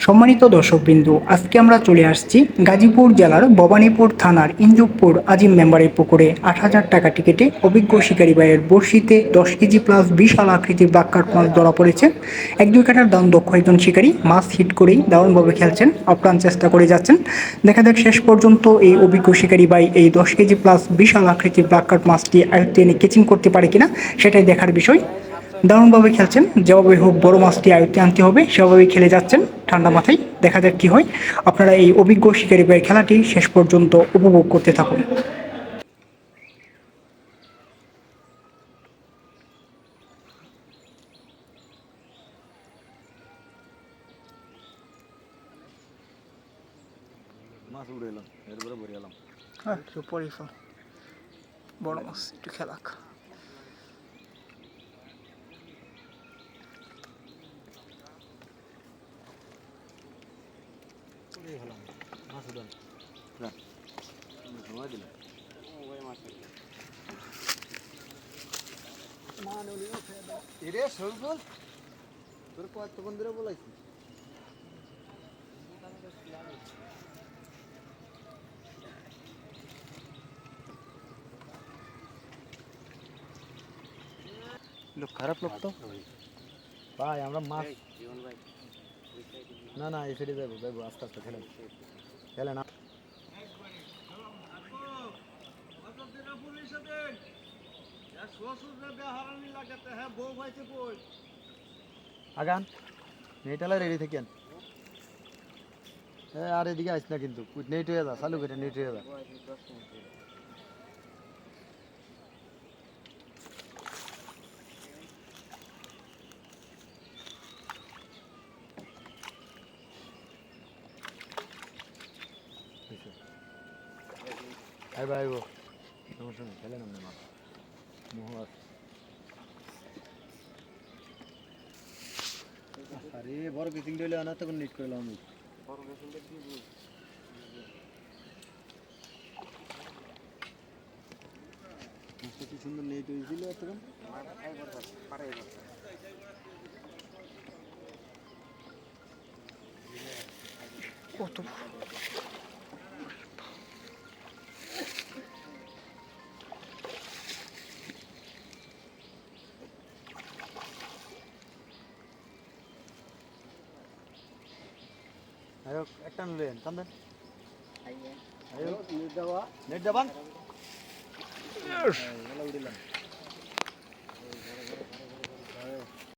সম্মানিত দর্শকবৃন্দ, আজকে আমরা চলে আসছি গাজীপুর জেলার ভবানীপুর থানার ইঞ্জুপুর আজিম মেম্বারের পুকুরে ৮,০০০ টাকা টিকিটে অভিজ্ঞ শিকারী ভাইয়ের বড়শিতে ১০ কেজি প্লাস বিশাল আকৃতির ব্ল্যাক কার্প মাছ ধরা পড়েছে। ১-২ কাটার দাম দক্ষ একজন শিকারী মাছ হিট করেই দারুণভাবে খেলছেন, আপ্রাণ চেষ্টা করে যাচ্ছেন। দেখা যাক শেষ পর্যন্ত এই অভিজ্ঞ শিকারী ভাই এই ১০ কেজি প্লাস বিশাল আকৃতির ব্ল্যাক কার্প মাছটি আয়ত্তে এনে কেচিং করতে পারে কিনা, সেটাই দেখার বিষয়। দারুণভাবে খেলছেন, যেভাবে হোক বড় মাছটি আয়ত্তে আনতে হবে সেভাবেই খেলে যাচ্ছেন ঠান্ডা মাথায়। দেখা যাক কি হয়। আপনারা এই অভিজ্ঞ শিকারী ভাইয়ের খেলাটি শেষ পর্যন্ত উপভোগ করতে থাকুন। মাছ উড়ে এলাম, এরপরে ভরে এলাম। হ্যাঁ, একটু পরে বড় মাছ একটু খেলাক। মাছ উড়ান সময় দিলাম এরে সরগুল তোর কতক্ষণ ধরে বলাইছি। লোক খারাপ লোক তো ভাই, আমরা মাছ না না এই সাইডে যাবো যাবো আস্তে আস্তে খেলেন খেলেন। আগান নেটালা রেডি থাকেন। আর এদিকে আইস না কিন্তু নেট হয়ে যা, চালু করে নেট হয়ে যা। আইবা আইব সমস্যা নেই, খেলেন আপনি মাছ মোহ আছে। আরে বড় পিচিং দিলে আনা তখন নেট করলাম আমি। বড় পিচিংটা কি বুঝ মাছটা কি সুন্দর নেট হয়েছিল তখন। কত আয়ো একটা নিলেন কান্দেন আয়ো নেট দেওয়া নেট দেবান উড়িলাম।